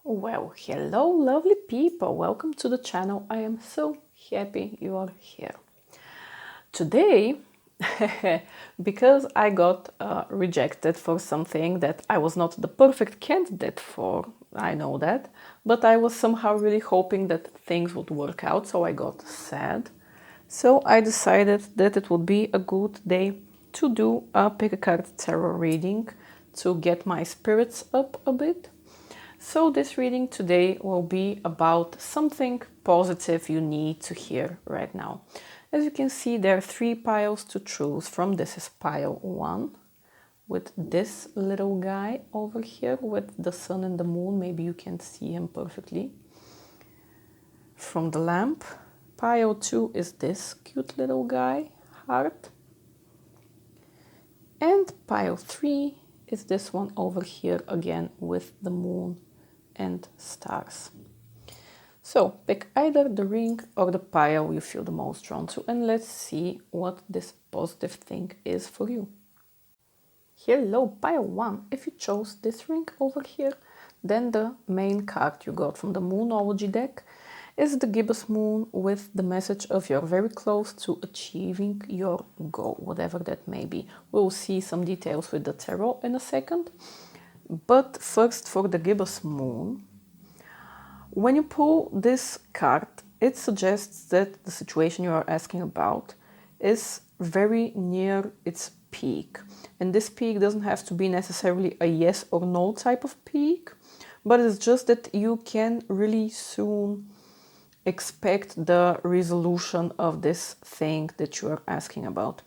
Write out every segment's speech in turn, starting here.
Well, hello lovely people, welcome to the channel. I am so happy you are here. Today, because I got rejected for something that I was not the perfect candidate for, I know that, but I was somehow really hoping that things would work out, so I got sad. So I decided that it would be a good day to do a pick a card tarot reading to get my spirits up a bit. So this reading today will be about something positive you need to hear right now. As you can see, there are 3 piles to choose from. This is pile 1 with this little guy over here with the sun and the moon. Maybe you can see him perfectly from the lamp. Pile 2 is this cute little guy, heart. And pile 3 is this one over here again with the moon and stars. So pick either the ring or the pile you feel the most drawn to, and let's see what this positive thing is for you. Hello, pile 1. If you chose this ring over here, then the main card you got from the Moonology deck is the gibbous moon with the message of you're very close to achieving your goal, whatever that may be. We'll see some details with the tarot in a second. But first, for the gibbous moon, when you pull this card, it suggests that the situation you are asking about is very near its peak. And this peak doesn't have to be necessarily a yes or no type of peak, but it's just that you can really soon expect the resolution of this thing that you are asking about.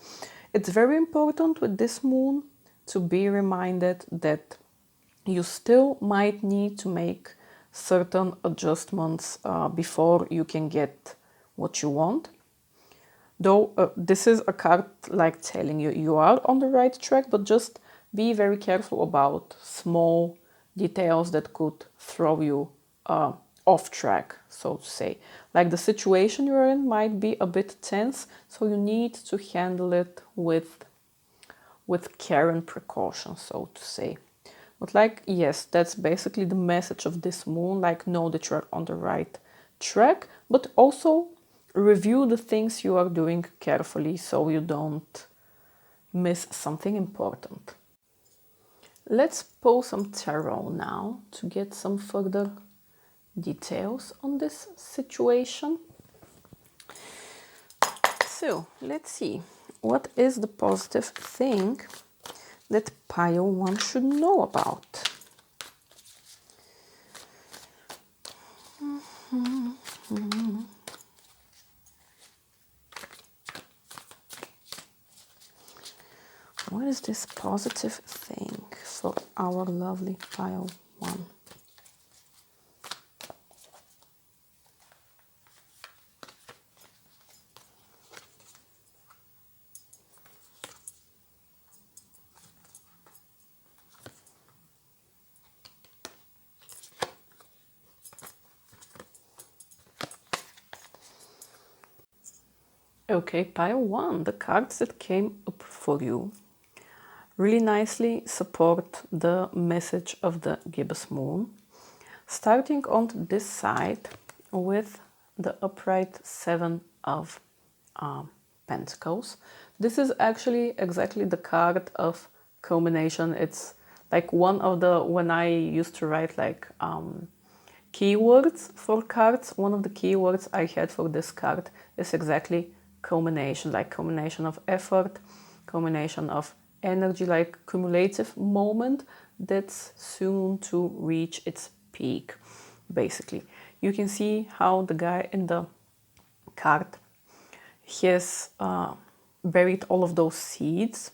It's very important with this moon to be reminded that you still might need to make certain adjustments before you can get what you want. Though this is a card like telling you you are on the right track, but just be very careful about small details that could throw you off track, so to say. Like the situation you're in might be a bit tense, so you need to handle it with care and precaution, so to say. But like, yes, that's basically the message of this moon, like know that you're on the right track, but also review the things you are doing carefully so you don't miss something important. Let's pull some tarot now to get some further details on this situation. So let's see, what is the positive thing that pile 1 should know about? What is this positive thing for our lovely pile 1? Okay, pile 1, the cards that came up for you really nicely support the message of the gibbous moon. Starting on this side with the upright 7 of Pentacles. This is actually exactly the card of culmination. It's like one of the, when I used to write like keywords for cards, one of the keywords I had for this card is exactly culmination, like culmination of effort, culmination of energy, like cumulative moment that's soon to reach its peak, basically. You can see how the guy in the card has buried all of those seeds,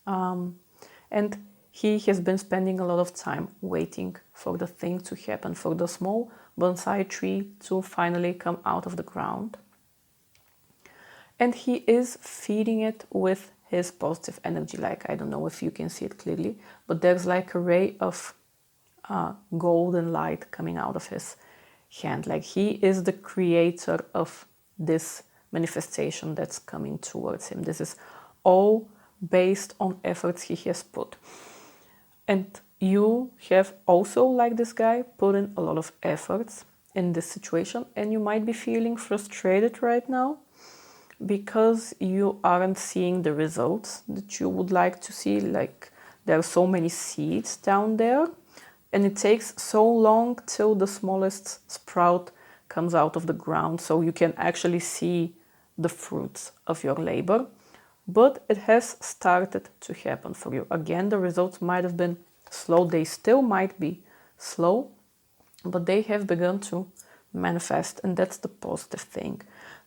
and he has been spending a lot of time waiting for the thing to happen, for the small bonsai tree to finally come out of the ground. And he is feeding it with his positive energy. Like, I don't know if you can see it clearly, but there's like a ray of golden light coming out of his hand. Like, he is the creator of this manifestation that's coming towards him. This is all based on efforts he has put. And you have also, like this guy, put in a lot of efforts in this situation, and you might be feeling frustrated right now because you aren't seeing the results that you would like to see. Like, there are so many seeds down there, and it takes so long till the smallest sprout comes out of the ground, so you can actually see the fruits of your labor. But it has started to happen for you. Again, the results might have been slow. They still might be slow, but they have begun to manifest, and that's the positive thing.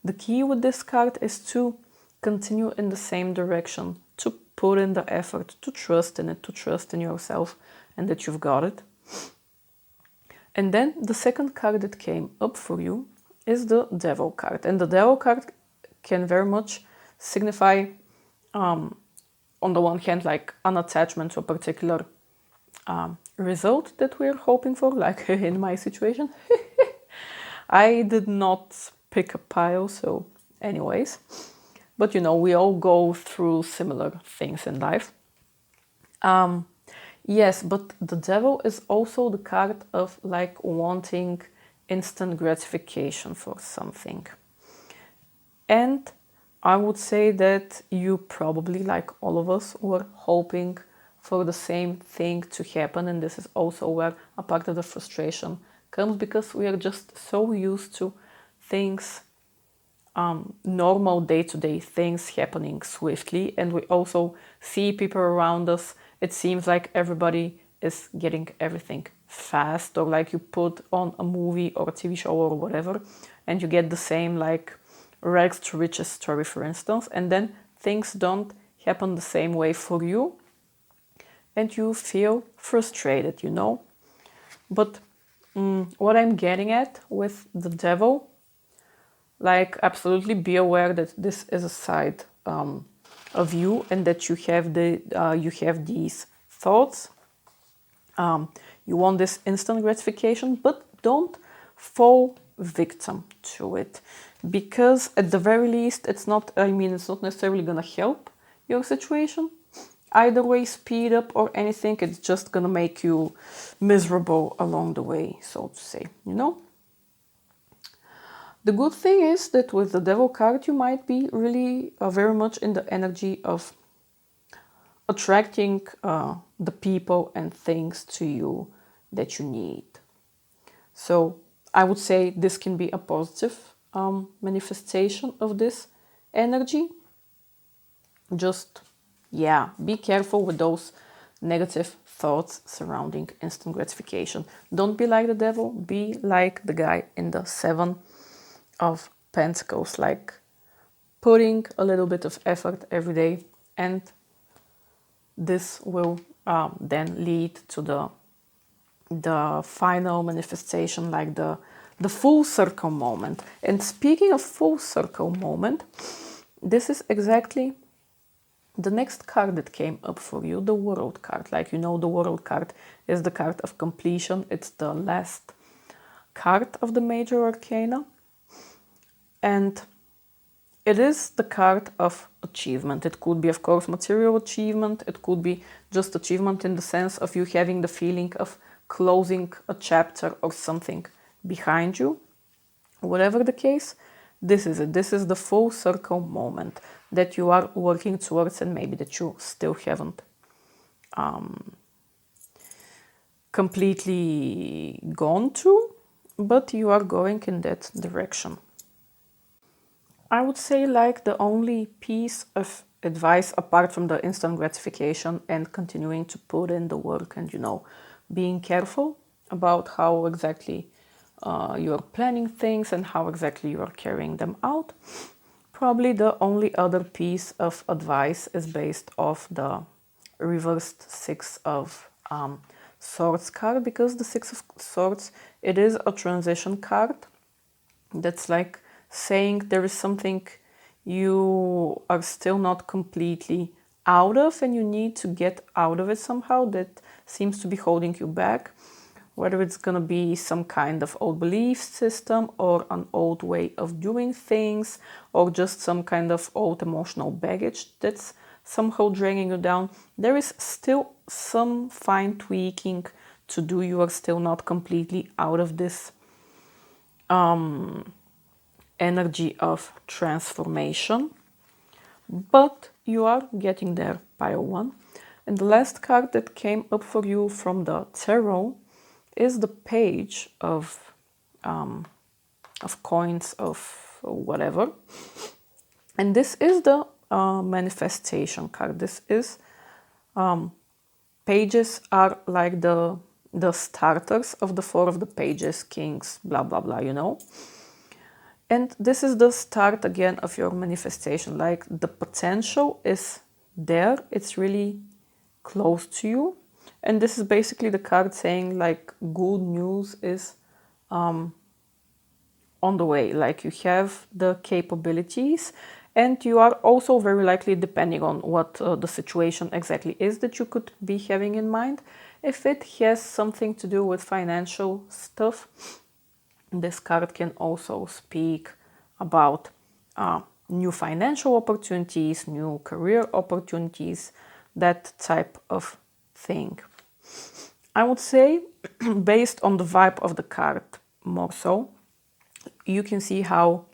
The key with this card is to continue in the same direction, to put in the effort, to trust in it, to trust in yourself, and that you've got it. And then the second card that came up for you is the Devil card. And the Devil card can very much signify, on the one hand, like an attachment to a particular result that we're hoping for, like in my situation. I did not pick a pile, so anyways. But you know, we all go through similar things in life. Yes, but the Devil is also the card of like wanting instant gratification for something. And I would say that you probably, like all of us, were hoping for the same thing to happen. And this is also where a part of the frustration comes, because we are just so used to things, normal day-to-day things happening swiftly. And we also see people around us. It seems like everybody is getting everything fast, or like you put on a movie or a TV show or whatever, and you get the same like rags to riches story, for instance, and then things don't happen the same way for you, and you feel frustrated, you know. But what I'm getting at with the Devil, like, absolutely be aware that this is a side of you, and that you have these thoughts. You want this instant gratification, but don't fall victim to it, because at the very least, it's not necessarily gonna help your situation. Either way, speed up or anything, it's just gonna make you miserable along the way, so to say, you know? The good thing is that with the Devil card, you might be really very much in the energy of attracting the people and things to you that you need. So I would say this can be a positive manifestation of this energy. Just, yeah, be careful with those negative thoughts surrounding instant gratification. Don't be like the Devil, be like the guy in the Seven of Pentacles, like putting a little bit of effort every day, and this will then lead to the final manifestation, like the full circle moment. And speaking of full circle moment, this is exactly the next card that came up for you, the World card. Like, you know, the World card is the card of completion. It's the last card of the major arcana. And it is the card of achievement. It could be, of course, material achievement. It could be just achievement in the sense of you having the feeling of closing a chapter or something behind you. Whatever the case, this is it. This is the full circle moment that you are working towards, and maybe that you still haven't completely gone to, but you are going in that direction. I would say, like, the only piece of advice apart from the instant gratification and continuing to put in the work and, you know, being careful about how exactly you are planning things and how exactly you are carrying them out. Probably the only other piece of advice is based off the reversed Six of Swords card, because the Six of Swords, it is a transition card. That's like saying there is something you are still not completely out of, and you need to get out of it somehow, that seems to be holding you back. Whether it's going to be some kind of old belief system, or an old way of doing things, or just some kind of old emotional baggage that's somehow dragging you down. There is still some fine tweaking to do. You are still not completely out of this energy of transformation, but you are getting there, pile 1. And the last card that came up for you from the tarot is the Page of coins, of whatever. And this is the manifestation card. This is pages are like the starters of the 4 of the pages, kings, blah blah blah, you know. And this is the start again of your manifestation. Like the potential is there, it's really close to you. And this is basically the card saying like good news is on the way. Like you have the capabilities, and you are also very likely, depending on what the situation exactly is that you could be having in mind. If it has something to do with financial stuff, this card can also speak about new financial opportunities, new career opportunities, that type of thing. I would say, based on the vibe of the card more so, you can see how,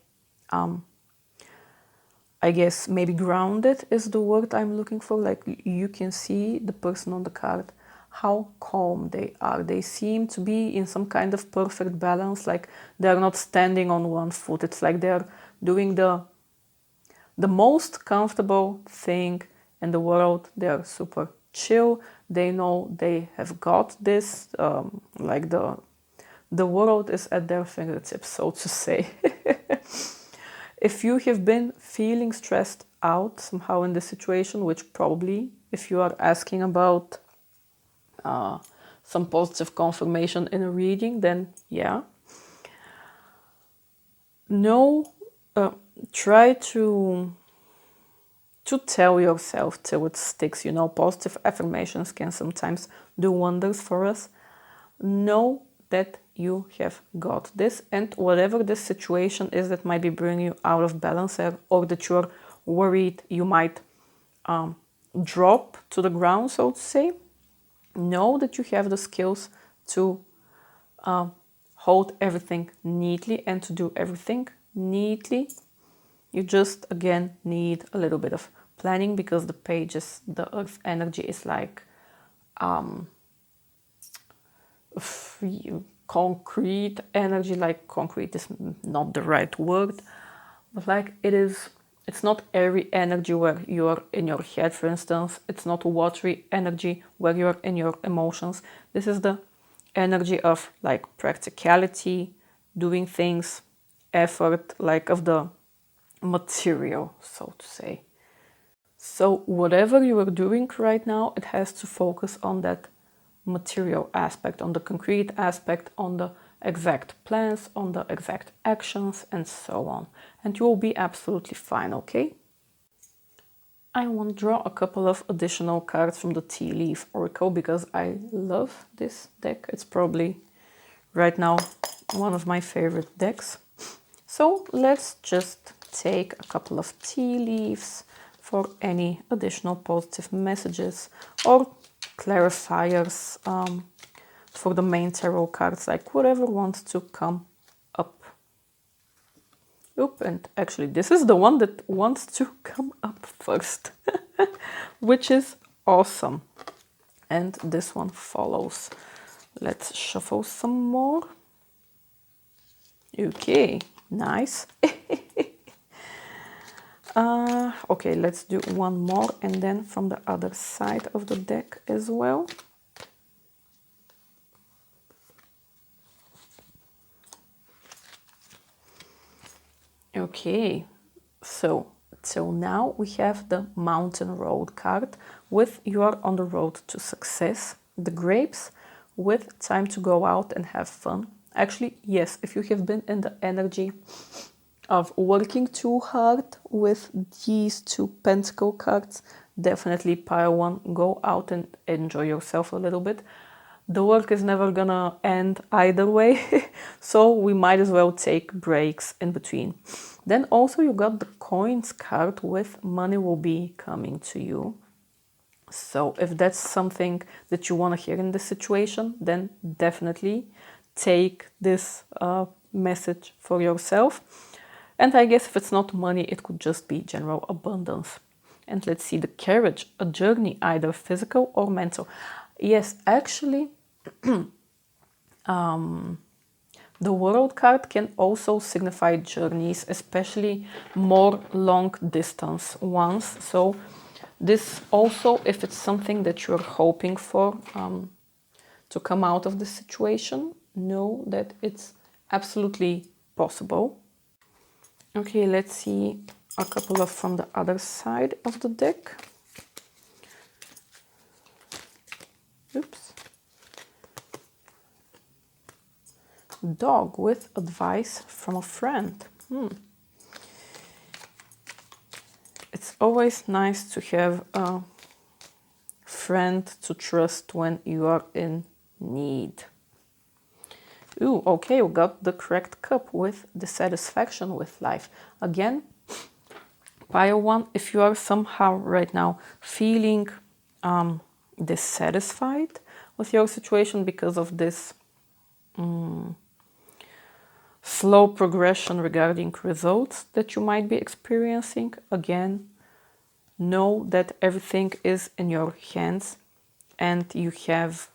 I guess maybe grounded is the word I'm looking for. Like you can see the person on the card, how calm they are. They seem to be in some kind of perfect balance, like they're not standing on one foot. It's like they're doing the most comfortable thing in the world. They're super chill. They know they have got this, like the world is at their fingertips, so to say. If you have been feeling stressed out somehow in this situation, which probably, if you are asking about some positive confirmation in a reading, then yeah. No, try to tell yourself till it sticks. You know, positive affirmations can sometimes do wonders for us. Know that you have got this, and whatever this situation is that might be bringing you out of balance, or that you're worried you might drop to the ground, so to say, know that you have the skills to hold everything neatly and to do everything neatly. You just, again, need a little bit of planning, because the pages, the earth energy is like concrete energy. Like concrete is not the right word, but like it's not airy energy where you're in your head, for instance. It's not watery energy where you're in your emotions. This is the energy of like practicality, doing things, effort, like of the material, so to say. So whatever you are doing right now, it has to focus on that material aspect, on the concrete aspect, on the exact plans, on the exact actions, and so on. And you will be absolutely fine, okay? I want to draw a couple of additional cards from the Tea Leaf Oracle, because I love this deck. It's probably right now one of my favorite decks. So let's just take a couple of tea leaves for any additional positive messages or clarifiers for the main tarot cards, like whatever wants to come up. Oop, and actually this is the one that wants to come up first, which is awesome. And this one follows. Let's shuffle some more. Okay, nice. Okay, let's do one more, and then from the other side of the deck as well. Okay, so till now we have the Mountain Road card with you are on the road to success, the grapes with time to go out and have fun. Actually, yes, if you have been in the energy of working too hard with these two Pentacle cards, definitely pile one, go out and enjoy yourself a little bit. the work is never gonna end either way. So we might as well take breaks in between. Then also you got the coins card with money will be coming to you. So if that's something that you want to hear in this situation, then definitely take this message for yourself. And I guess if it's not money, it could just be general abundance. And let's see the carriage, a journey, either physical or mental. Yes, actually, the world card can also signify journeys, especially more long distance ones. So this also, if it's something that you're hoping for to come out of the situation, know that it's absolutely possible. Okay, let's see a couple of from the other side of the deck. Oops. Dog with advice from a friend. It's always nice to have a friend to trust when you are in need. Ooh, okay, we got the correct cup with dissatisfaction with life. Again, pile one, if you are somehow right now feeling dissatisfied with your situation because of this slow progression regarding results that you might be experiencing, again, know that everything is in your hands and you have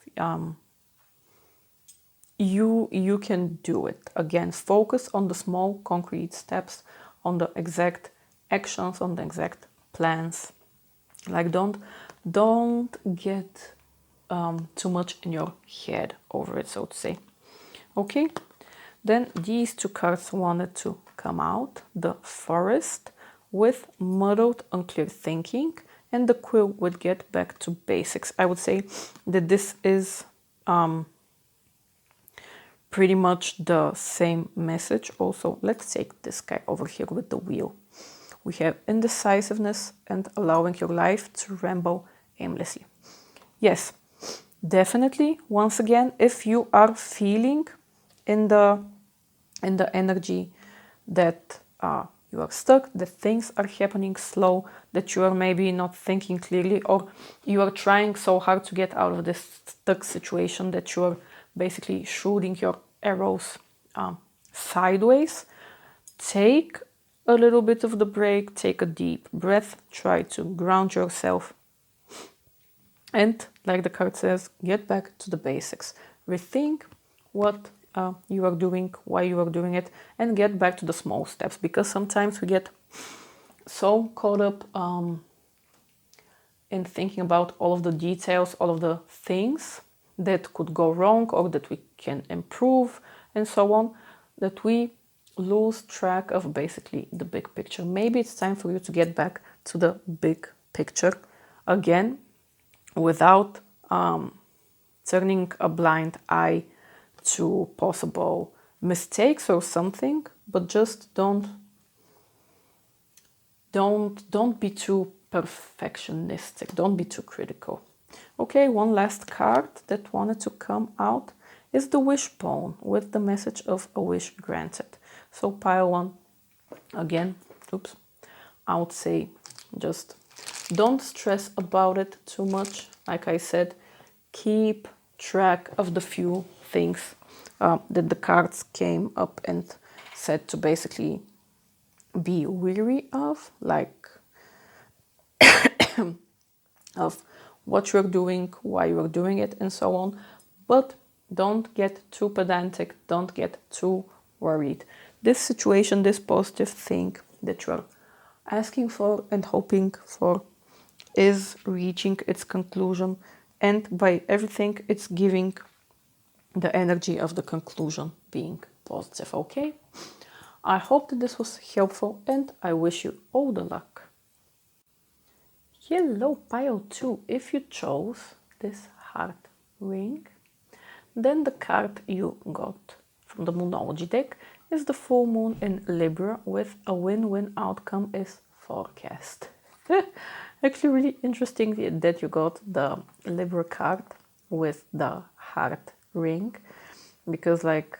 you can do it. Again, focus on the small concrete steps, on the exact actions, on the exact plans. Like don't get too much in your head over it, so to say. Okay, then these two cards wanted to come out. The Forest with muddled, unclear thinking, and the Quill would get back to basics. I would say that this is pretty much the same message. Also, let's take this guy over here with the Wheel. We have indecisiveness and allowing your life to ramble aimlessly. Yes, definitely, once again, if you are feeling in the energy that you are stuck, that things are happening slow, that you are maybe not thinking clearly, or you are trying so hard to get out of this stuck situation that you are basically shooting your arrows sideways, take a little bit of the break, take a deep breath, try to ground yourself, and like the card says, get back to the basics. Rethink what you are doing, why you are doing it, and get back to the small steps, because sometimes we get so caught up in thinking about all of the details, all of the things that could go wrong or that we can improve and so on, that we lose track of basically the big picture. Maybe it's time for you to get back to the big picture again, without turning a blind eye to possible mistakes or something, but just don't be too perfectionistic, don't be too critical. Okay, one last card that wanted to come out is the Wishbone with the message of a wish granted. So pile one again. Oops, I would say just don't stress about it too much. Like I said, keep track of the few things that the cards came up and said to basically be weary of, like of what you're doing, why you're doing it, and so on. But don't get too pedantic, don't get too worried. This situation, this positive thing that you're asking for and hoping for is reaching its conclusion, and by everything it's giving the energy of the conclusion being positive. Okay, I hope that this was helpful and I wish you all the luck. Hello pile 2, if you chose this heart ring, then the card you got from the Moonology deck is the full moon in Libra with a win-win outcome is forecast. Actually really interesting that you got the Libra card with the heart ring, because like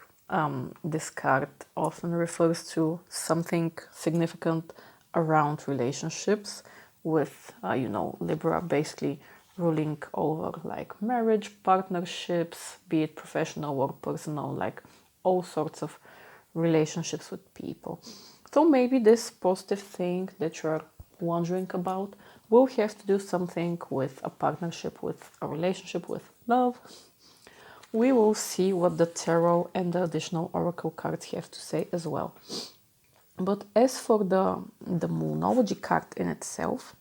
this card often refers to something significant around relationships, with you know, Libra basically ruling over like marriage, partnerships, be it professional or personal, like all sorts of relationships with people. So maybe this positive thing that you're wondering about will have to do something with a partnership, with a relationship, with love. We will see what the tarot and the additional oracle cards have to say as well. But as for the Moonology card in itself,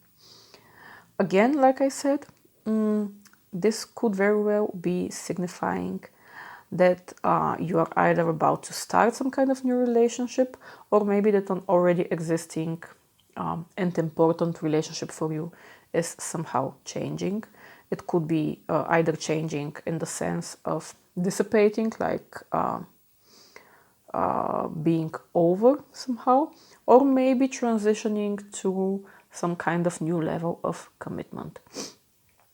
again, like I said, this could very well be signifying that you are either about to start some kind of new relationship, or maybe that an already existing and important relationship for you is somehow changing. It could be either changing in the sense of dissipating, like being over somehow, or maybe transitioning to some kind of new level of commitment.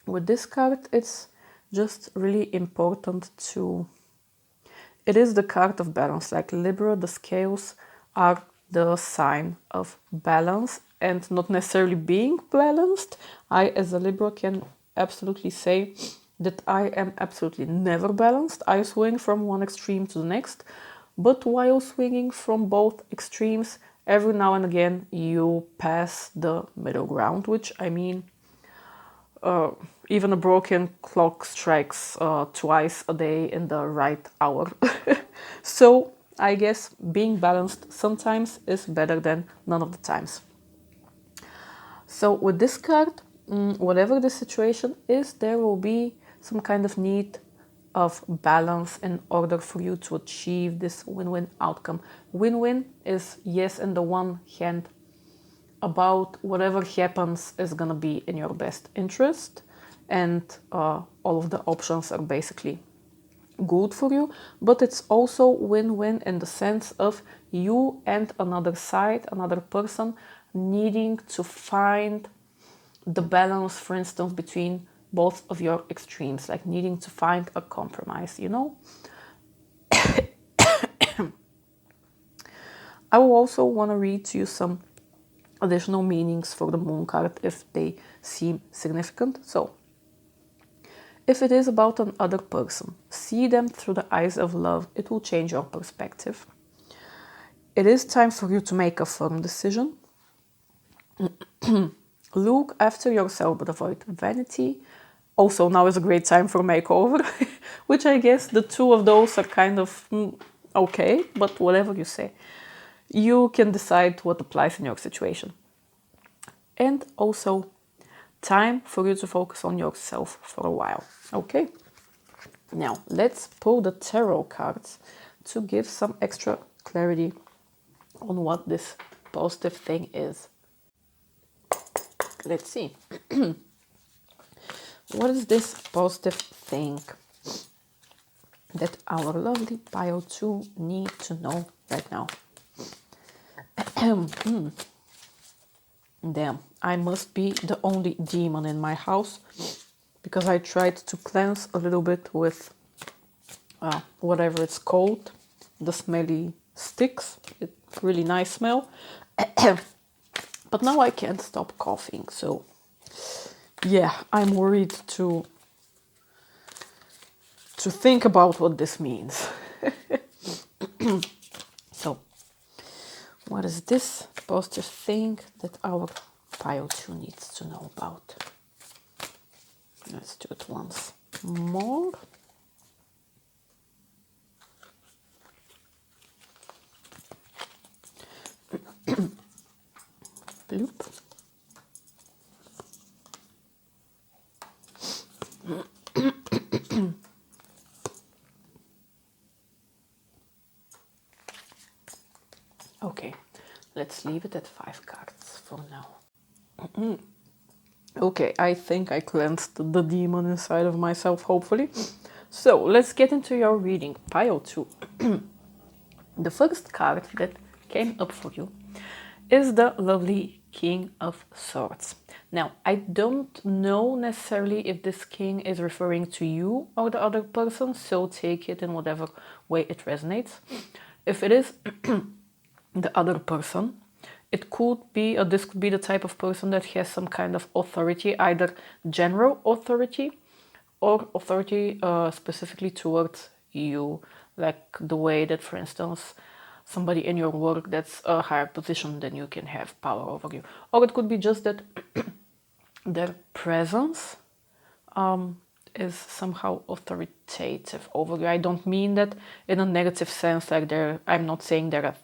With this card, it's just really important to... It is the card of balance. Like Libra, the scales are the sign of balance and not necessarily being balanced. I, as a Libra, can absolutely say that I am absolutely never balanced. I swing from one extreme to the next, but while swinging from both extremes, every now and again you pass the middle ground, which, I mean, even a broken clock strikes twice a day in the right hour. So I guess being balanced sometimes is better than none of the times. So with this card, whatever the situation is, there will be some kind of need of balance in order for you to achieve this win-win outcome. Win-win is, yes, in the one hand, about whatever happens is going to be in your best interest, and all of the options are basically good for you, but it's also win-win in the sense of you and another side, another person, needing to find the balance, for instance, between both of your extremes, like needing to find a compromise, you know? I will also want to read to you some additional meanings for the moon card if they seem significant. So, if it is about another person, see them through the eyes of love. It will change your perspective. It is time for you to make a firm decision. Look after yourself, but avoid vanity. Also, now is a great time for makeover, which I guess the two of those are kind of okay, but whatever you say. You can decide what applies in your situation. And also, time for you to focus on yourself for a while. Okay? Now, let's pull the tarot cards to give some extra clarity on what this positive thing is. Let's see. What is this positive thing that our lovely Pile 2 need to know right now? Damn, I must be the only demon in my house, because I tried to cleanse a little bit with whatever it's called, the smelly sticks. It's really nice smell. But now I can't stop coughing, so yeah, I'm worried to think about what this means. So, what is this positive thing that our Pile 2 needs to know about? Let's do it once more. Bloop. Okay, let's leave it at 5 cards for now. Okay, I think I cleansed the demon inside of myself, hopefully. So, let's get into your reading. Pile 2. The first card that came up for you is the lovely King of Swords. Now, I don't know necessarily if this king is referring to you or the other person, so take it in whatever way it resonates. If it is the other person, it could be, or this could be the type of person that has some kind of authority, either general authority or authority specifically towards you, like the way that, for instance, somebody in your work that's a higher position than you can have power over you. Or it could be just that their presence is somehow authoritative over you. I don't mean that in a negative sense, like I'm not saying they're a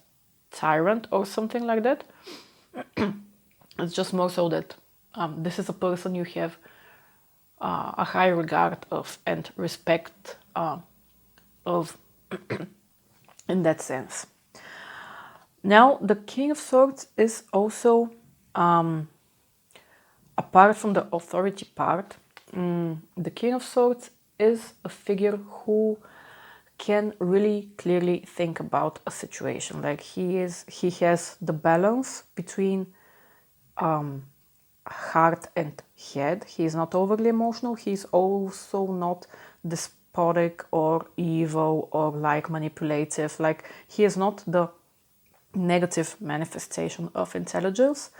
tyrant or something like that. It's just more so that this is a person you have a high regard of and respect of in that sense. Now, the King of Swords is also, apart from the authority part, the King of Swords is a figure who can really clearly think about a situation. Like he has the balance between heart and head. He is not overly emotional. He's also not despotic or evil or like manipulative. Like he is not the negative manifestation of intelligence.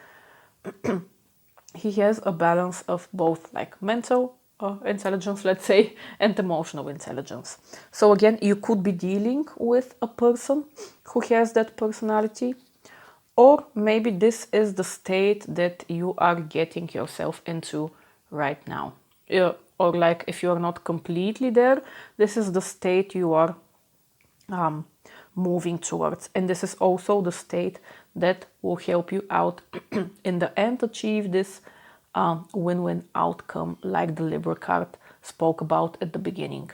He has a balance of both like mental intelligence, let's say, and emotional intelligence. So again, you could be dealing with a person who has that personality, or maybe this is the state that you are getting yourself into right now. Or like if you are not completely there, this is the state you are moving towards. And this is also the state that will help you out in the end achieve this win-win outcome, like the Libra card spoke about at the beginning.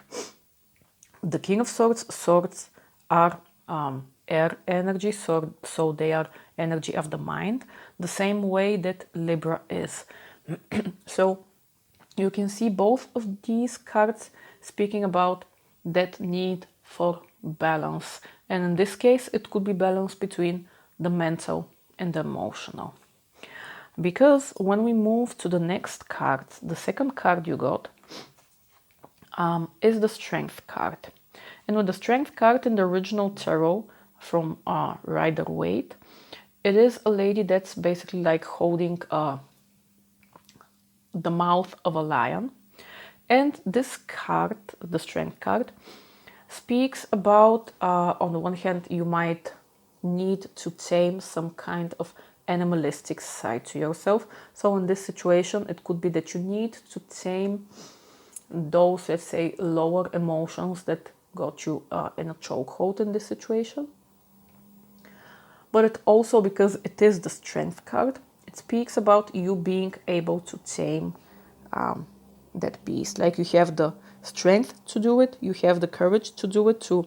The King of Swords are air energy, so they are energy of the mind, the same way that Libra is. So you can see both of these cards speaking about that need for balance. And in this case, it could be balance between the mental and the emotional. Because when we move to the next card, the second card you got is the Strength card. And with the Strength card in the original tarot from Rider-Waite, it is a lady that's basically like holding the mouth of a lion. And this card, the Strength card, speaks about, on the one hand, you might need to tame some kind of animalistic side to yourself. So in this situation, it could be that you need to tame those, let's say, lower emotions that got you in a chokehold in this situation. But it also, because it is the Strength card, it speaks about you being able to tame that beast. Like you have the strength to do it, you have the courage to do it, to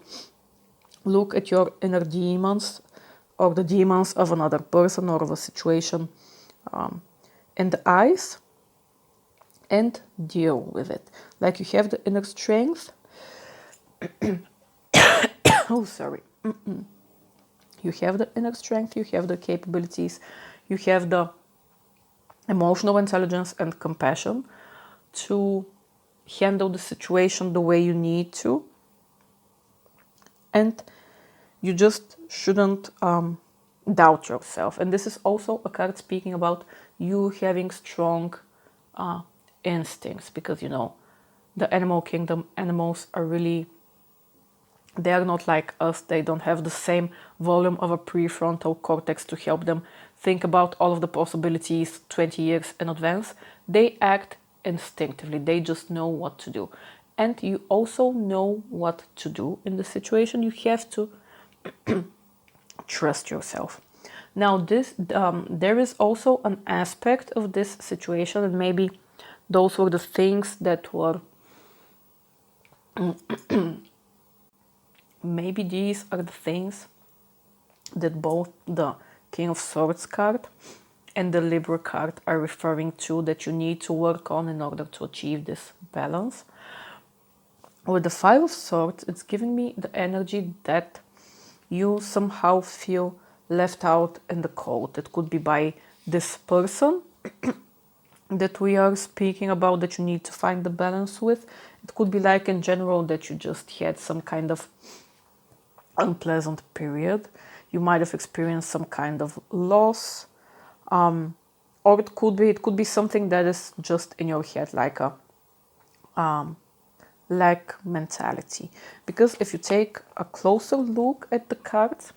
look at your inner demons or the demons of another person or of a situation in the eyes and deal with it. Like you have the inner strength. Oh, sorry. You have the inner strength, you have the capabilities, you have the emotional intelligence and compassion to handle the situation the way you need to. And you just shouldn't doubt yourself. And this is also a card speaking about you having strong instincts, because, you know, the animal kingdom, animals are really, they are not like us. They don't have the same volume of a prefrontal cortex to help them think about all of the possibilities 20 years in advance. They act instinctively. They just know what to do. And you also know what to do in the situation. You have to trust yourself. Now, there is also an aspect of this situation, and maybe those were the things that were maybe these are the things that both the King of Swords card and the Libra card are referring to, that you need to work on in order to achieve this balance. With the Five of Swords, it's giving me the energy that you somehow feel left out in the cold. It could be by this person that we are speaking about that you need to find the balance with. It could be like in general that you just had some kind of unpleasant period. You might have experienced some kind of loss, or it could be something that is just in your head, like a lack mentality. Because if you take a closer look at the cards,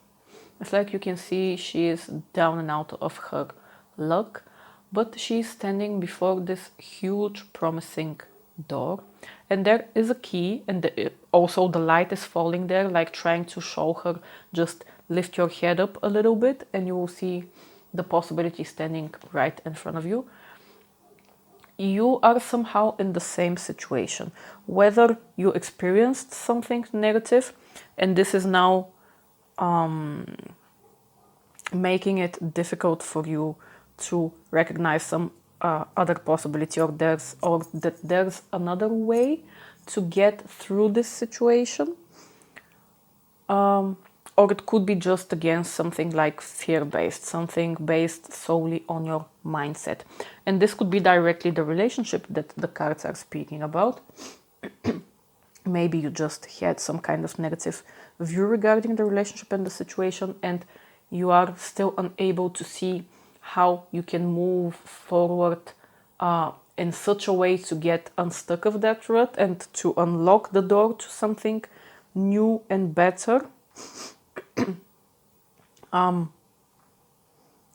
it's like you can see she is down and out of her luck, but she's standing before this huge promising door, and there is a key, and also the light is falling there, like trying to show her, just lift your head up a little bit and you will see the possibility standing right in front of you. You are somehow in the same situation, whether you experienced something negative and this is now making it difficult for you to recognize some other possibility, or that there's another way to get through this situation, or it could be just again something like fear-based, something based solely on your mindset. And this could be directly the relationship that the cards are speaking about. Maybe you just had some kind of negative view regarding the relationship and the situation, and you are still unable to see how you can move forward in such a way to get unstuck of that rut and to unlock the door to something new and better.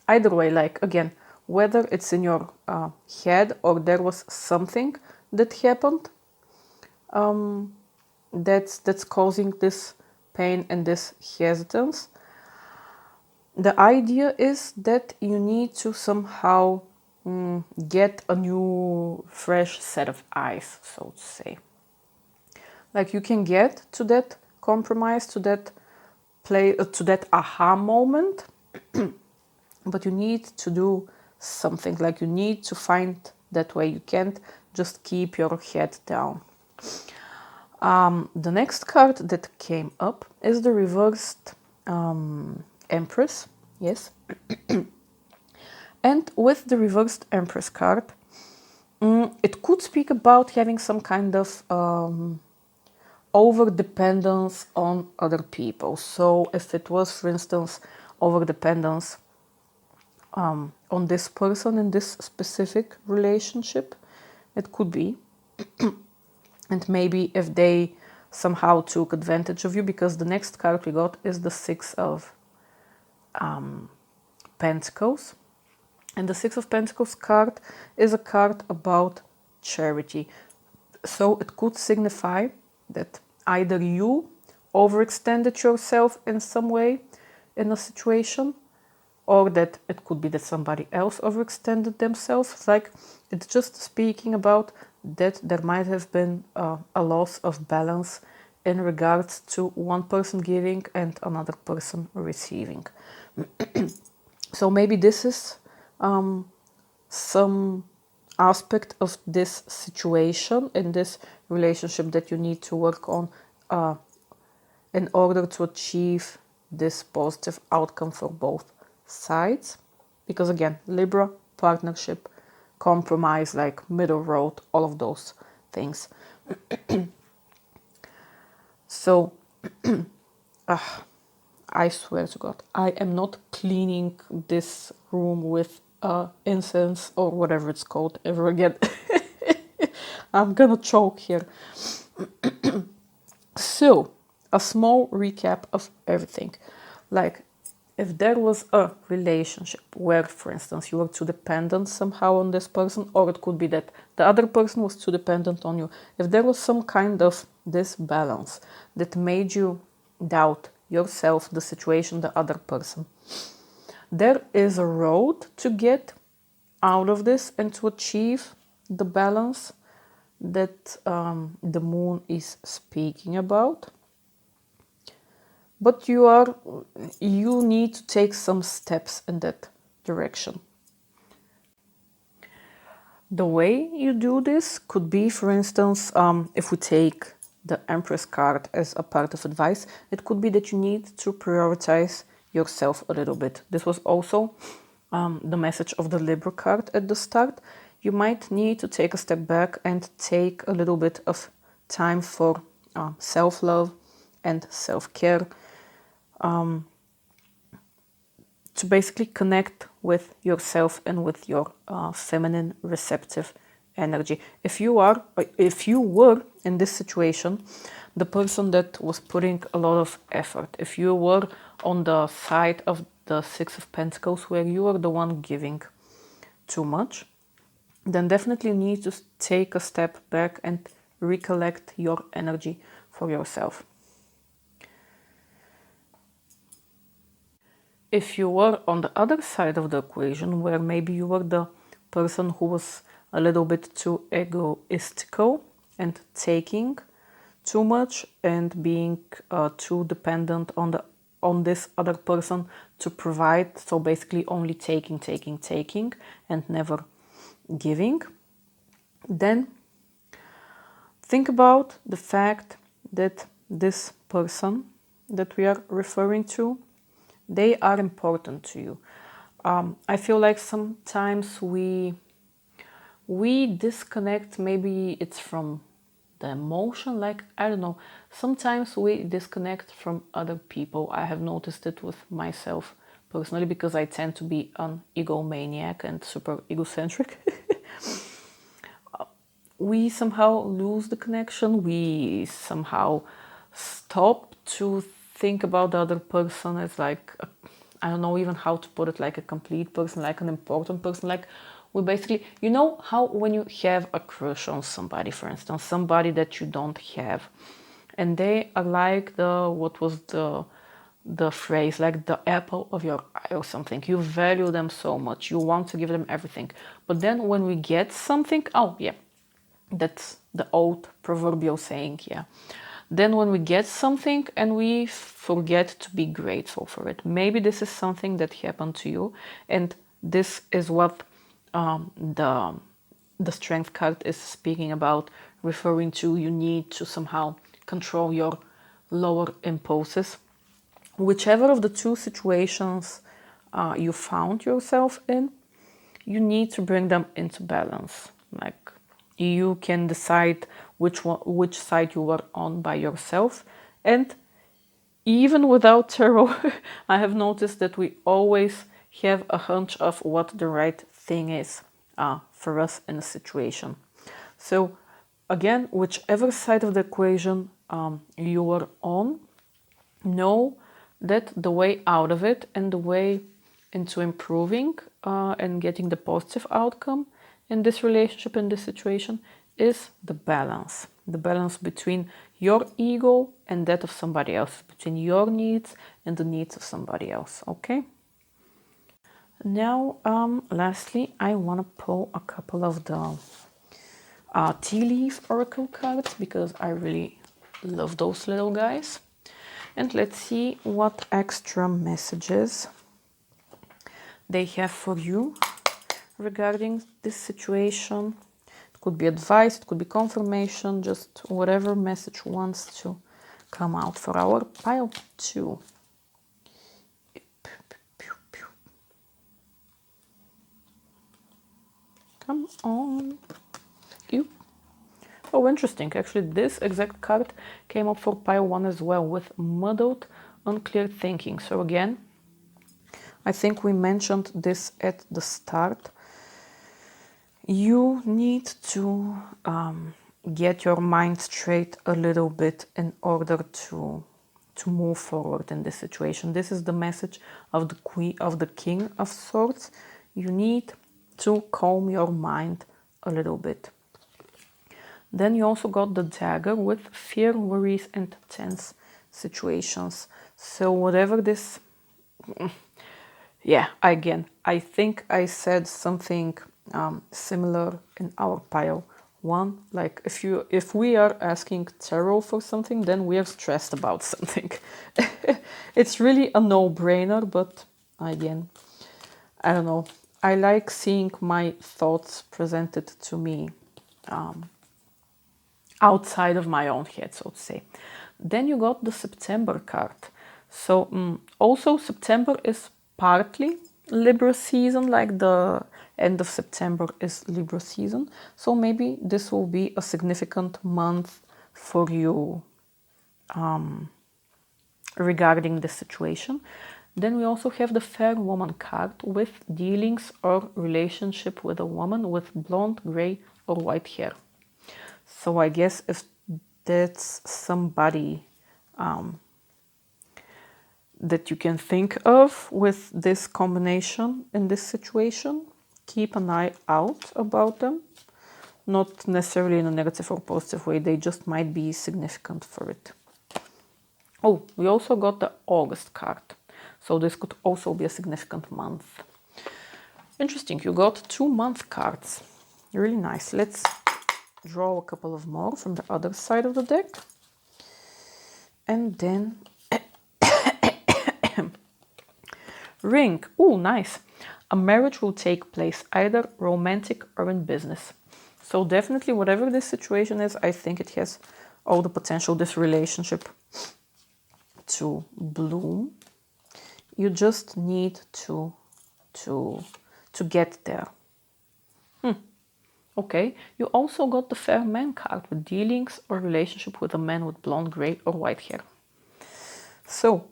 Either way, like again, whether it's in your head or there was something that happened that's causing this pain and this hesitance, the idea is that you need to somehow get a new fresh set of eyes, so to say. Like you can get to that compromise, to that to that aha moment, but you need to do something. Like you need to find that way. You can't just keep your head down. The next card that came up is the reversed Empress. Yes. And with the reversed Empress card, it could speak about having some kind of over-dependence on other people. So if it was, for instance, over-dependence on this person in this specific relationship, it could be. And maybe if they somehow took advantage of you, because the next card we got is the Six of Pentacles. And the Six of Pentacles card is a card about charity. So it could signify that either you overextended yourself in some way in a situation, or that it could be that somebody else overextended themselves. Like it's just speaking about that there might have been a loss of balance in regards to one person giving and another person receiving. So maybe this is some aspect of this situation in this relationship that you need to work on in order to achieve this positive outcome for both sides. Because again, Libra, partnership, compromise, like middle road, all of those things. So I swear to God, I am not cleaning this room with incense or whatever it's called ever again. I'm gonna choke here. So, a small recap of everything. Like, if there was a relationship where, for instance, you were too dependent somehow on this person, or it could be that the other person was too dependent on you. If there was some kind of disbalance that made you doubt yourself, the situation, the other person, there is a road to get out of this and to achieve the balance that the moon is speaking about. But you need to take some steps in that direction. The way you do this could be, for instance, if we take the Empress card as a part of advice, it could be that you need to prioritize yourself a little bit. This was also the message of the Libra card at the start. you might need to take a step back and take a little bit of time for self-love and self-care, to basically connect with yourself and with your feminine receptive energy. If you were in this situation, the person that was putting a lot of effort, if you were on the side of the Six of Pentacles where you are the one giving too much, then definitely you need to take a step back and recollect your energy for yourself. If you were on the other side of the equation, where maybe you were the person who was a little bit too egoistical and taking too much and being too dependent on this other person to provide, so basically only taking and never giving, then think about the fact that this person that we are referring to, they are important to you. I feel like sometimes we disconnect. Maybe it's from the emotion, like, I don't know. Sometimes we disconnect from other people. I have noticed it with myself personally, because I tend to be an egomaniac and super egocentric. We somehow lose the connection. We somehow stop to think about the other person as like, I don't know even how to put it, like a complete person, like an important person. Like, we basically, you know how when you have a crush on somebody, for instance, somebody that you don't have, and they are like what was the phrase, like the apple of your eye or something. You value them so much, you want to give them everything, but then when we get something, oh yeah, that's the old proverbial saying, yeah. Then when we get something and we forget to be grateful for it. Maybe this is something that happened to you, and this is what the Strength card is speaking about, referring to. You need to somehow control your lower impulses. Whichever of the two situations you found yourself in, you need to bring them into balance. Like, you can decide which side you were on by yourself. And even without tarot, I have noticed that we always have a hunch of what the right thing is for us in a situation. So again, whichever side of the equation you were on, know that the way out of it and the way into improving and getting the positive outcome in this relationship, in this situation, is the balance between your ego and that of somebody else, between your needs and the needs of somebody else. Okay, now lastly, I want to pull a couple of the tea leaf oracle cards, because I really love those little guys. And let's see what extra messages they have for you regarding this situation. It could be advice, it could be confirmation, just whatever message wants to come out for our pile 2. Come on. Ew. Oh, interesting. Actually, this exact card came up for pile 1 as well, with muddled, unclear thinking. So again, I think we mentioned this at the start. You need to get your mind straight a little bit in order to move forward in this situation. This is the message of the King of Swords. You need to calm your mind a little bit. Then you also got the Dagger with fear, worries, and tense situations. So whatever this... Yeah, again, I think I said something similar in our pile 1. Like, if we are asking tarot for something, then we are stressed about something. It's really a no-brainer, but again, I don't know. I like seeing my thoughts presented to me outside of my own head, so to say. Then you got the September card. So also September is partly Libra season, like the end of September is Libra season. So maybe this will be a significant month for you regarding this situation. Then we also have the Fair Woman card with dealings or relationship with a woman with blonde, gray or white hair. So I guess if that's somebody that you can think of with this combination in this situation, keep an eye out about them. Not necessarily in a negative or positive way, they just might be significant for it. Oh, we also got the August card. So this could also be a significant month. Interesting, you got 2 month cards. Really nice. Let's draw a couple of more from the other side of the deck. And then Ring. Oh, nice. A marriage will take place either romantic or in business. So definitely whatever this situation is, I think it has all the potential, this relationship, to bloom. You just need to get there. Okay, you also got the Fair Man card with dealings or relationship with a man with blonde, gray or white hair. So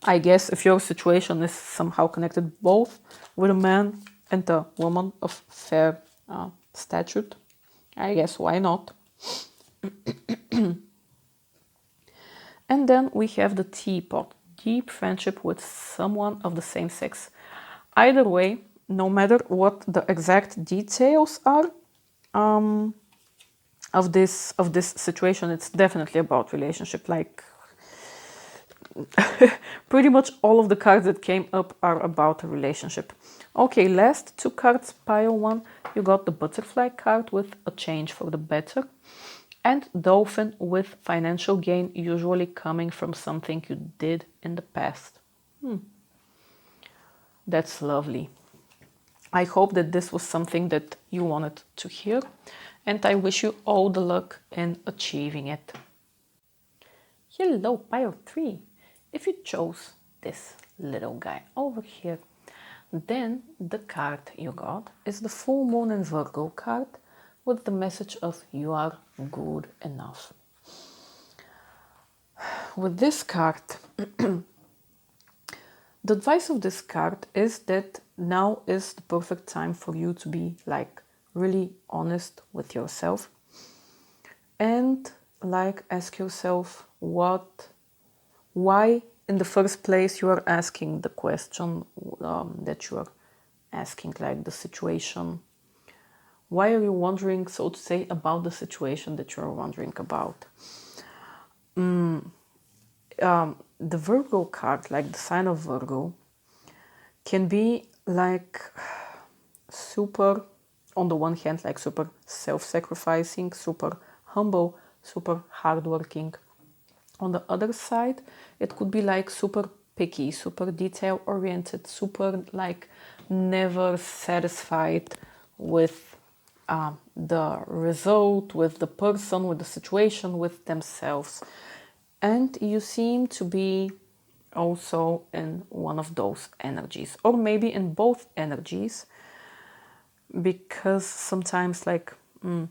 I guess if your situation is somehow connected both with a man and a woman of fair stature, I guess why not? And then we have the Teapot, deep friendship with someone of the same sex. Either way, no matter what the exact details are of this situation, it's definitely about relationship. Like pretty much all of the cards that came up are about a relationship. Okay, last 2 cards, pile 1. You got the Butterfly card with a change for the better, and Dolphin with financial gain, usually coming from something you did in the past. That's lovely. I hope that this was something that you wanted to hear, and I wish you all the luck in achieving it. Hello, pile 3. If you chose this little guy over here, then the card you got is the Full Moon in Virgo card with the message of you are good enough. With this card, the advice of this card is that now is the perfect time for you to be like really honest with yourself and like ask yourself why in the first place you are asking the question that you are asking, like the situation. Why are you wondering, so to say, about the situation that you are wondering about? The Virgo card, like the sign of Virgo, can be like super, on the one hand, like super self-sacrificing, super humble, super hardworking. On the other side, it could be like super picky, super detail-oriented, super like never satisfied with the result, with the person, with the situation, with themselves. And you seem to be also in one of those energies, or maybe in both energies, because sometimes like, you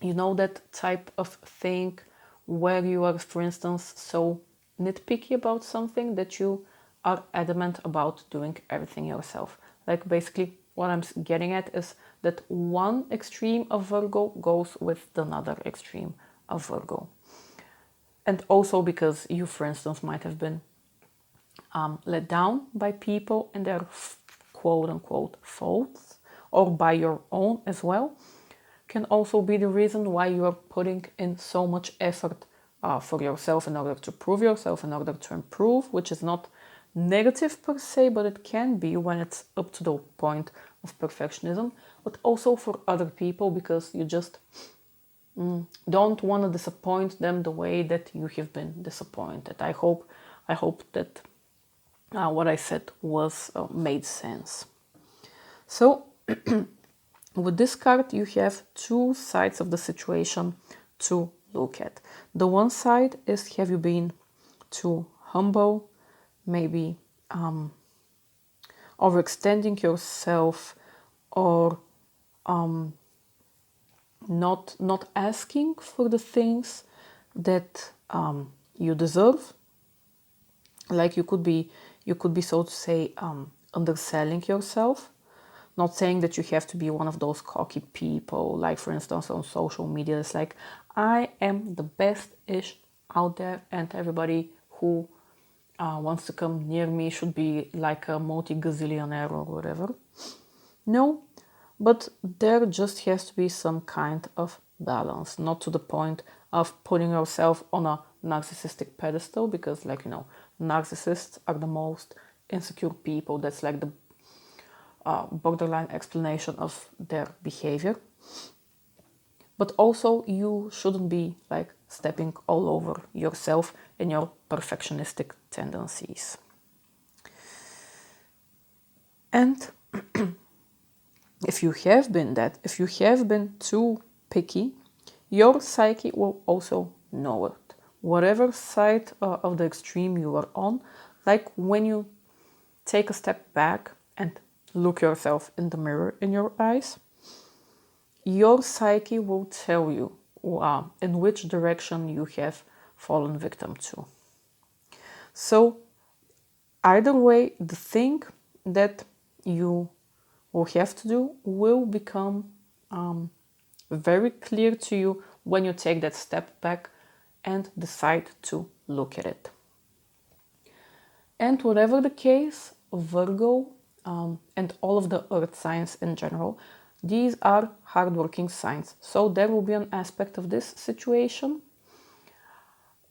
know, that type of thing where you are, for instance, so nitpicky about something that you are adamant about doing everything yourself. Like basically what I'm getting at is that one extreme of Virgo goes with another extreme of Virgo. And also because you, for instance, might have been let down by people and their quote-unquote faults, or by your own as well, can also be the reason why you are putting in so much effort for yourself in order to prove yourself, in order to improve, which is not negative per se, but it can be when it's up to the point of perfectionism, but also for other people because you just don't want to disappoint them the way that you have been disappointed. I hope that what I said was made sense. So with this card, you have 2 sides of the situation to look at. The one side is, have you been too humble, maybe overextending yourself, or not asking for the things that you deserve. Like you could be, so to say, underselling yourself. Not saying that you have to be one of those cocky people, like for instance on social media, it's like, I am the best-ish out there, and everybody who wants to come near me should be like a multi-gazillionaire or whatever. No, but there just has to be some kind of balance, not to the point of putting yourself on a narcissistic pedestal, because, like, you know, narcissists are the most insecure people. That's like the borderline explanation of their behavior. But also, you shouldn't be like stepping all over yourself and your perfectionistic tendencies. And if you have been too picky, your psyche will also know it. Whatever side of the extreme you are on, like when you take a step back and look yourself in the mirror in your eyes, your psyche will tell you in which direction you have fallen victim to. So either way, the thing that you will have to do will become very clear to you when you take that step back and decide to look at it. And whatever the case, Virgo and all of the earth signs in general, these are hardworking signs. So there will be an aspect of this situation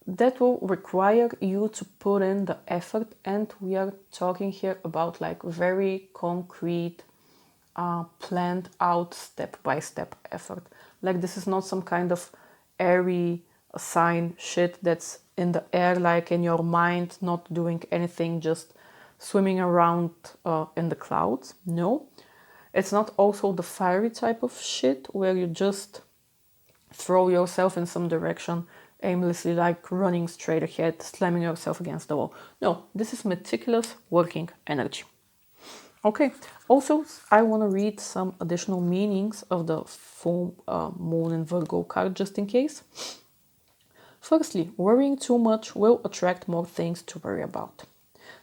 that will require you to put in the effort, and we are talking here about like very concrete, planned out step-by-step effort. Like this is not some kind of airy sign shit that's in the air, like in your mind, not doing anything, just swimming around in the clouds. No, it's not also the fiery type of shit where you just throw yourself in some direction aimlessly, like running straight ahead, slamming yourself against the wall. No, this is meticulous working energy. Okay, also I want to read some additional meanings of the full moon in Virgo card, just in case. Firstly, worrying too much will attract more things to worry about.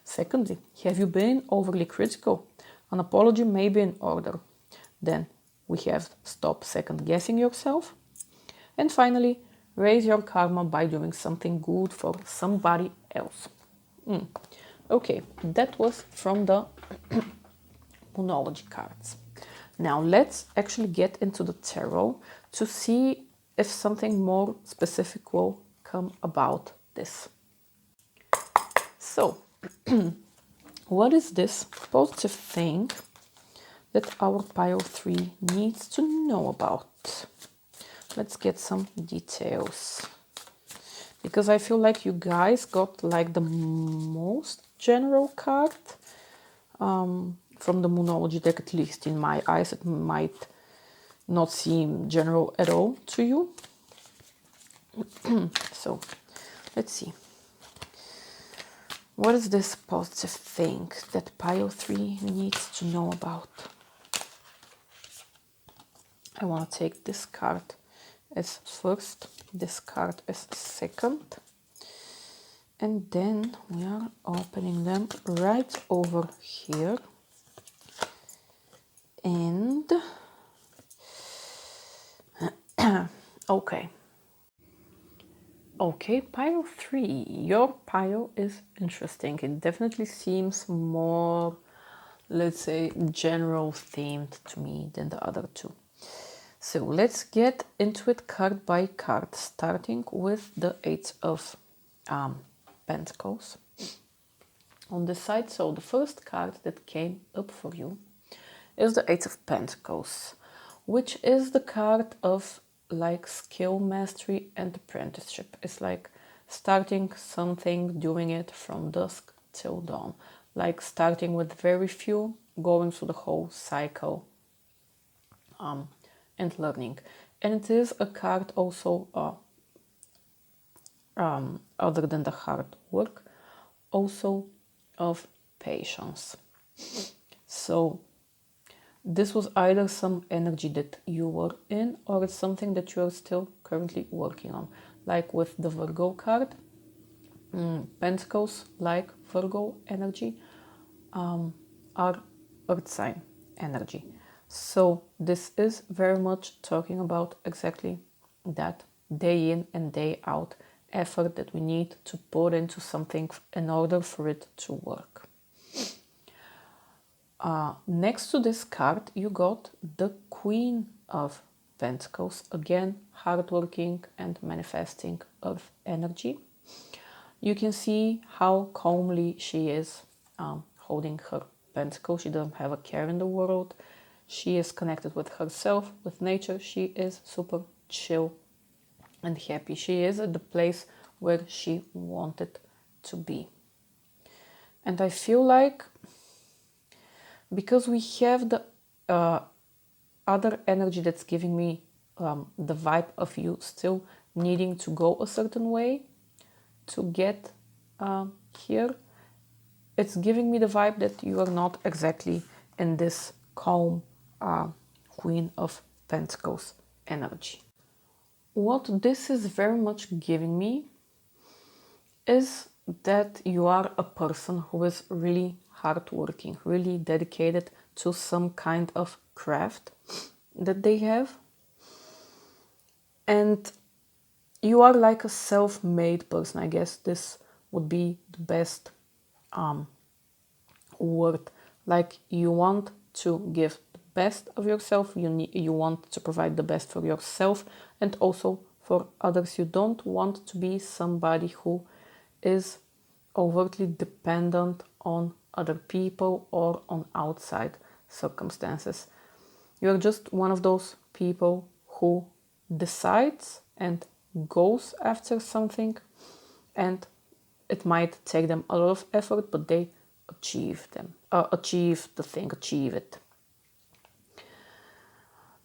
Secondly, have you been overly critical? An apology may be in order. Then we have stop second guessing yourself. And finally, raise your karma by doing something good for somebody else. Okay, that was from the Moonology cards. Now let's actually get into the tarot to see if something more specific will come about this. So, what is this positive thing that our pile 3 needs to know about? Let's get some details, because I feel like you guys got like the most general card from the Moonology deck. At least in my eyes, it might not seem general at all to you. So let's see. What is this positive thing that pile 3 needs to know about? I want to take this card as first, this card as second, and then we are opening them right over here. And okay, pile 3, your pile is interesting. It definitely seems more, let's say, general themed to me than the other two. So let's get into it card by card, starting with the Eight of Pentacles. On this side, so the first card that came up for you is the Eight of Pentacles, which is the card of like skill mastery and apprenticeship. It's like starting something, doing it from dusk till dawn, like starting with very few, going through the whole cycle and learning. And it is a card also other than the hard work, also of patience. So this was either some energy that you were in, or it's something that you are still currently working on. Like with the Virgo card, Pentacles, like Virgo energy, are Earth sign energy. So this is very much talking about exactly that day in and day out effort that we need to put into something in order for it to work. Next to this card, you got the Queen of Pentacles. Again, hardworking and manifesting Earth energy. You can see how calmly she is holding her pentacle. She doesn't have a care in the world. She is connected with herself, with nature. She is super chill and happy. She is at the place where she wanted to be. And I feel like because we have the other energy that's giving me the vibe of you still needing to go a certain way to get here, it's giving me the vibe that you are not exactly in this calm Queen of Pentacles energy. What this is very much giving me is that you are a person who is really hardworking, really dedicated to some kind of craft that they have. And you are like a self-made person. I guess this would be the best word. Like you want to give the best of yourself. You want to provide the best for yourself and also for others. You don't want to be somebody who is overtly dependent on other people or on outside circumstances. You're just one of those people who decides and goes after something, and it might take them a lot of effort, but they achieve it.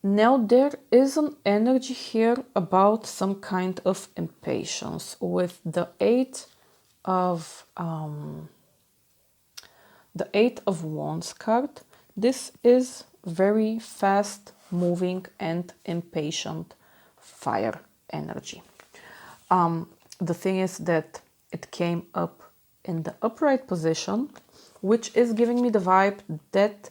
Now there is an energy here about some kind of impatience with the Eight of Wands card. This is very fast moving and impatient fire energy. The thing is that it came up in the upright position, which is giving me the vibe that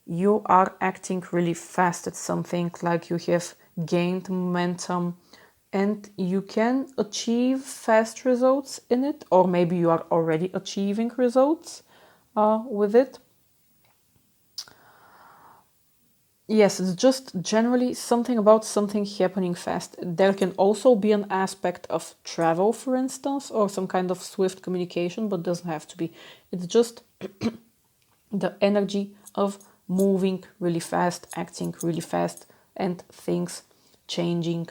you are acting really fast at something, like you have gained momentum and you can achieve fast results in it, or maybe you are already achieving results with it. Yes, it's just generally something about something happening fast. There can also be an aspect of travel, for instance, or some kind of swift communication, but doesn't have to be. It's just the energy of moving really fast, acting really fast, and things changing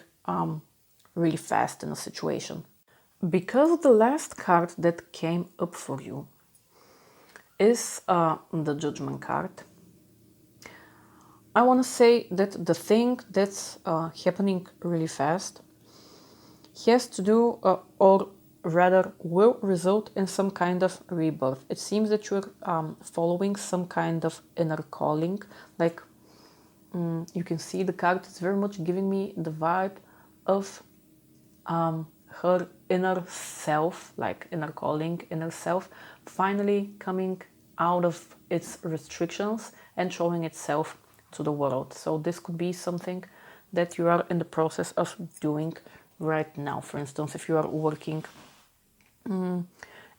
really fast in a situation. Because the last card that came up for you is the Judgment card, I want to say that the thing that's happening really fast has to do, or rather will result in some kind of rebirth. It seems that you're following some kind of inner calling. Like you can see the card is very much giving me the vibe of her inner self, like inner calling, inner self, finally coming out of its restrictions and showing itself to the world. So this could be something that you are in the process of doing right now. For instance, if you are working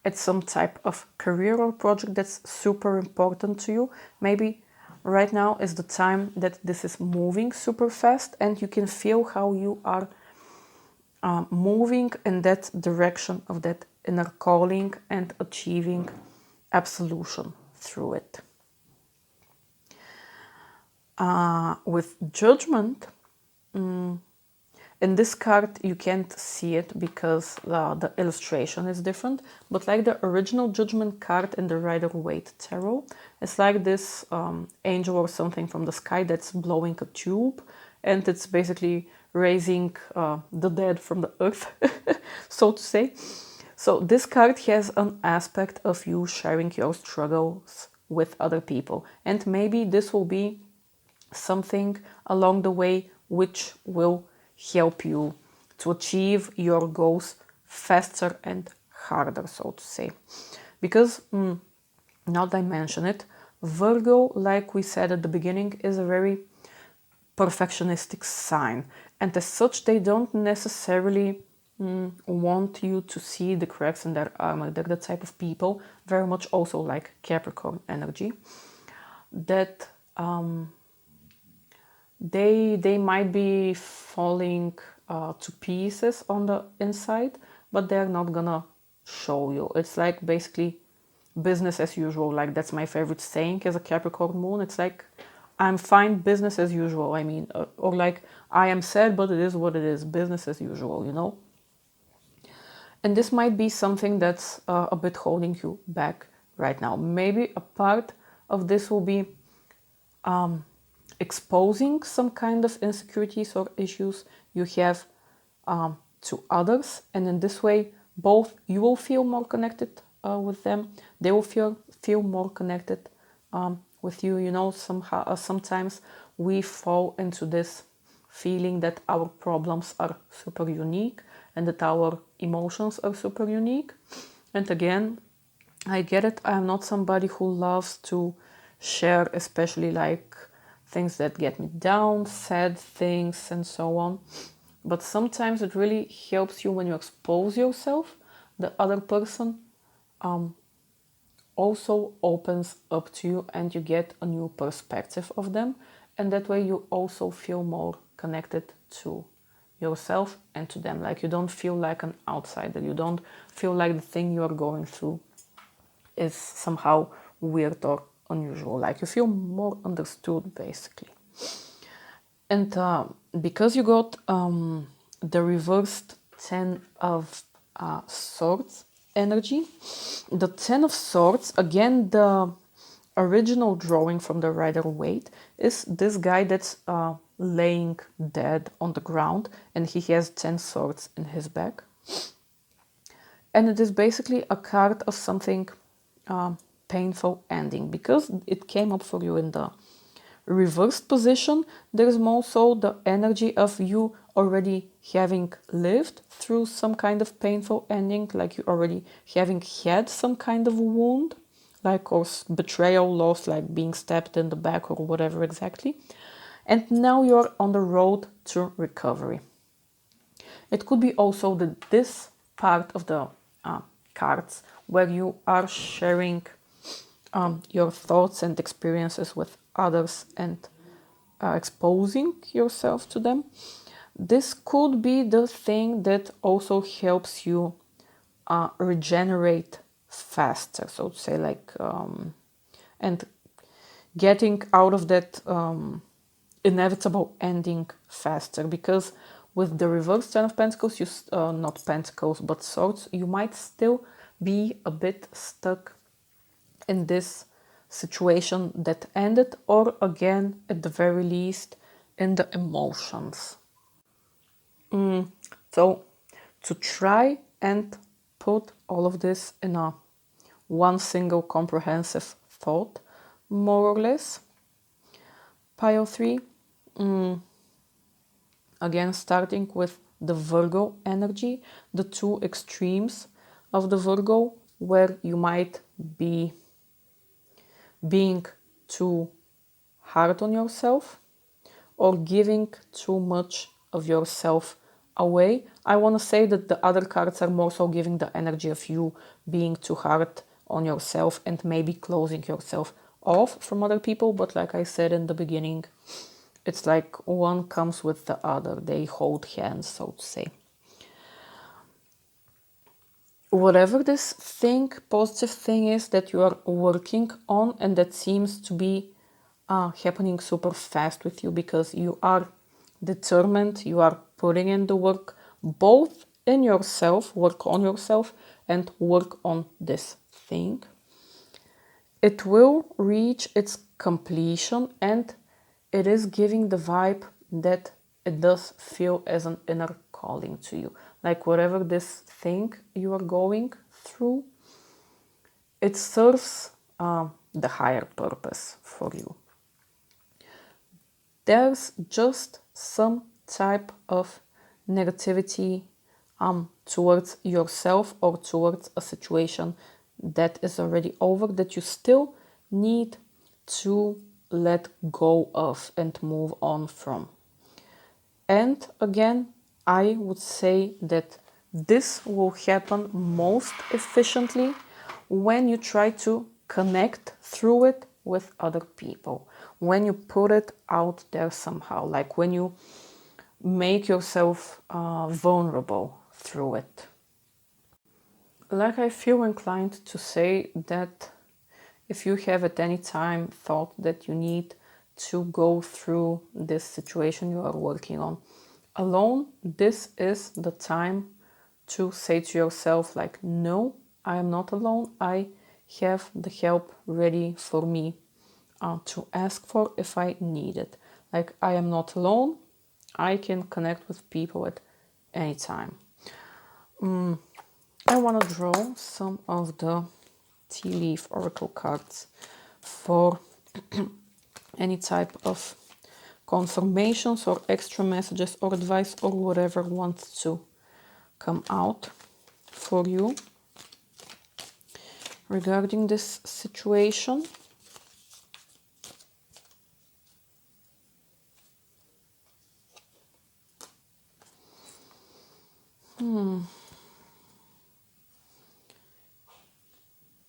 at some type of career or project that's super important to you, maybe right now is the time that this is moving super fast and you can feel how you are moving in that direction of that inner calling and achieving absolution through it. With Judgment, in this card you can't see it because the illustration is different, but like the original Judgment card in the Rider-Waite Tarot, it's like this angel or something from the sky that's blowing a tube, and it's basically raising the dead from the earth, so to say. So this card has an aspect of you sharing your struggles with other people. And maybe this will be something along the way which will help you to achieve your goals faster and harder, so to say. Because, now that I mention it, Virgo, like we said at the beginning, is a very perfectionistic sign. And as such, they don't necessarily want you to see the cracks in their armor. They're the type of people, very much also like Capricorn energy, that they might be falling to pieces on the inside, but they're not gonna show you. It's like basically business as usual. Like, that's my favorite saying as a Capricorn moon. It's like, I'm fine, business as usual. I mean, or like, I am sad, but it is what it is, business as usual, you know? And this might be something that's a bit holding you back right now. Maybe a part of this will be exposing some kind of insecurities or issues you have to others. And in this way, both you will feel more connected with them. They will feel more connected with you. You know, somehow, sometimes we fall into this feeling that our problems are super unique and that our emotions are super unique. And again, I get it. I'm not somebody who loves to share, especially like things that get me down, sad things, and so on. But sometimes it really helps you when you expose yourself. The other person also opens up to you and you get a new perspective of them. And that way you also feel more connected to yourself and to them. Like, you don't feel like an outsider. You don't feel like the thing you are going through is somehow weird or unusual. Like, you feel more understood, basically. And because you got the reversed 10 of Swords energy, the 10 of Swords, again, the original drawing from the Rider-Waite is this guy that's laying dead on the ground, and he has 10 swords in his back. And it is basically a card of something painful ending, because it came up for you in the reversed position. There is also the energy of you already having lived through some kind of painful ending, like you already having had some kind of wound, like, or betrayal, loss, like being stabbed in the back or whatever exactly. And now you're on the road to recovery. It could be also this part of the cards where you are sharing your thoughts and experiences with others and exposing yourself to them. This could be the thing that also helps you regenerate faster, so to say, like, and getting out of that inevitable ending faster. Because with the reverse 10 of Pentacles, you not Pentacles but Swords, you might still be a bit stuck in this situation that ended, or again, at the very least, in the emotions. So to try and put all of this in a one single comprehensive thought, more or less, pile 3, again, starting with the Virgo energy, the two extremes of the Virgo, where you might be being too hard on yourself or giving too much of yourself away. I want to say that the other cards are more so giving the energy of you being too hard on yourself and maybe closing yourself off from other people. But like I said in the beginning, it's like one comes with the other. They hold hands, so to say. Whatever this thing, positive thing is that you are working on, and that seems to be happening super fast with you, because you are determined, you are putting in the work, both in yourself, work on yourself, and work on this thing. It will reach its completion, and it is giving the vibe that it does feel as an inner calling to you. like whatever this thing you are going through, it serves the higher purpose for you. There's just some type of negativity towards yourself or towards a situation that is already over that you still need to let go of and move on from. And again, I would say that this will happen most efficiently when you try to connect through it with other people, when you put it out there somehow, like when you make yourself vulnerable through it. Like, I feel inclined to say that if you have at any time thought that you need to go through this situation you are working on alone, this is the time to say to yourself, like, no, I am not alone. I have the help ready for me to ask for if I need it. Like, I am not alone. I can connect with people at any time. I want to draw some of the tea leaf oracle cards for any type of confirmations or extra messages or advice or whatever wants to come out for you regarding this situation.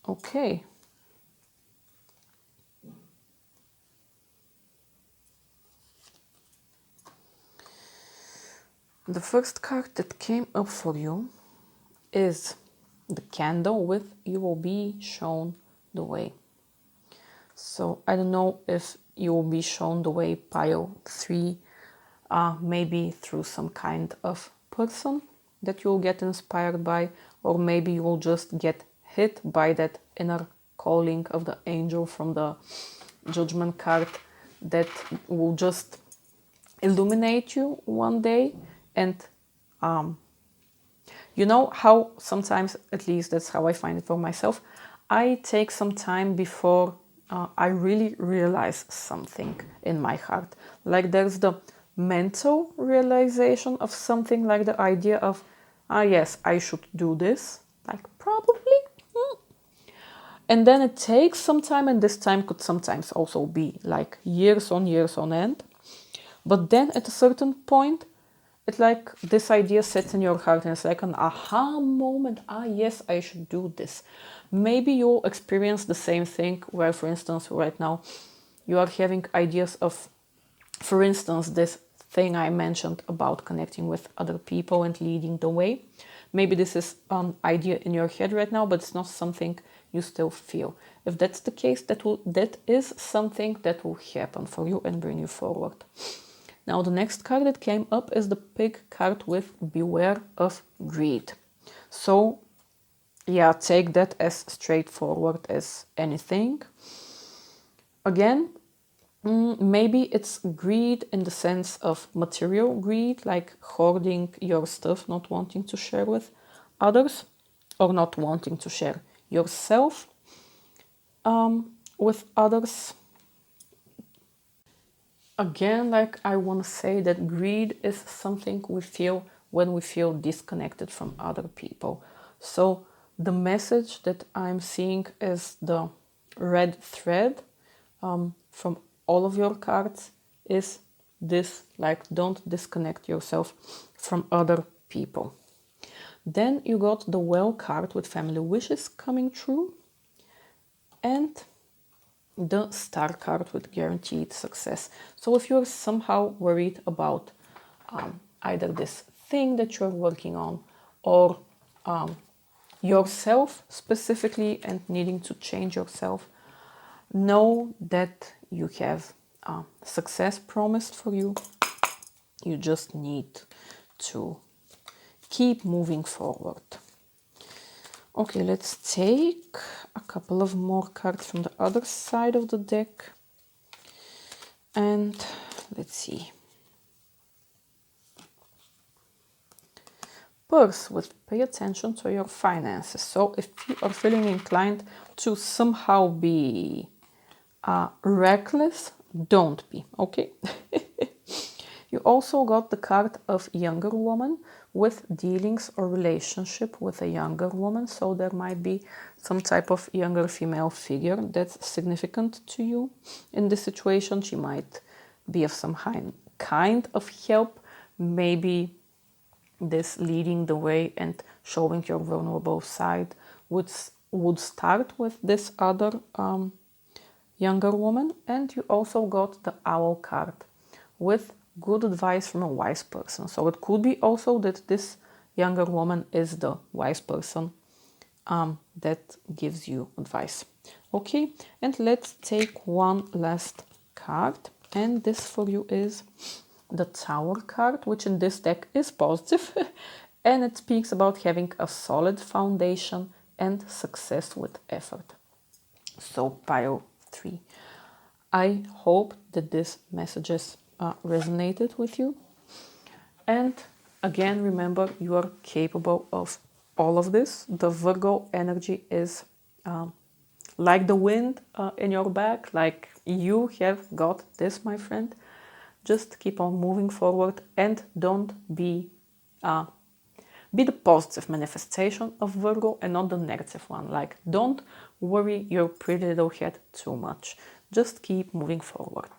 Okay. The first card that came up for you is the candle with "you will be shown the way." So I don't know if you will be shown the way pile 3, maybe through some kind of person that you'll get inspired by, or maybe you will just get hit by that inner calling of the angel from the judgment card that will just illuminate you one day. And you know how sometimes, at least that's how I find it for myself, I take some time before I really realize something in my heart. Like, there's the mental realization of something, like the idea of, yes, I should do this, like probably. And then it takes some time, and this time could sometimes also be like years on end. But then at a certain point, it's like this idea sits in your heart and it's like an aha moment. Yes, I should do this. Maybe you'll experience the same thing where, for instance, right now you are having ideas of, for instance, this thing I mentioned about connecting with other people and leading the way. Maybe this is an idea in your head right now, but it's not something you still feel. If that's the case, that is something that will happen for you and bring you forward. Now, the next card that came up is the pig card with beware of greed. So, yeah, take that as straightforward as anything. Again, maybe it's greed in the sense of material greed, like hoarding your stuff, not wanting to share with others, or not wanting to share yourself with others. Again, like, I want to say that greed is something we feel when we feel disconnected from other people. So the message that I'm seeing is the red thread from all of your cards is this, like, don't disconnect yourself from other people. Then you got the well card with family wishes coming true, and the star card with guaranteed success. So if you're somehow worried about either this thing that you're working on or yourself specifically and needing to change yourself, know that you have success promised for you. You just need to keep moving forward. Okay, let's take a couple of more cards from the other side of the deck. And let's see. purse with pay attention to your finances. So if you are feeling inclined to somehow be reckless, don't be, okay? You also got the card of younger woman with dealings or relationship with a younger woman. So there might be some type of younger female figure that's significant to you in this situation. She might be of some kind of help, maybe this leading the way and showing your vulnerable side would start with this other younger woman. And you also got the owl card with good advice from a wise person. So it could be also that this younger woman is the wise person that gives you advice. Okay, and let's take one last card, and this for you is the Tower card, which in this deck is positive and it speaks about having a solid foundation and success with effort. So pile 3. I hope that these messages resonated with you. And again, remember, you are capable of all of this. The Virgo energy is like the wind in your back, like you have got this, my friend. Just keep on moving forward and don't be the positive manifestation of Virgo and not the negative one. Like, don't worry your pretty little head too much. Just keep moving forward.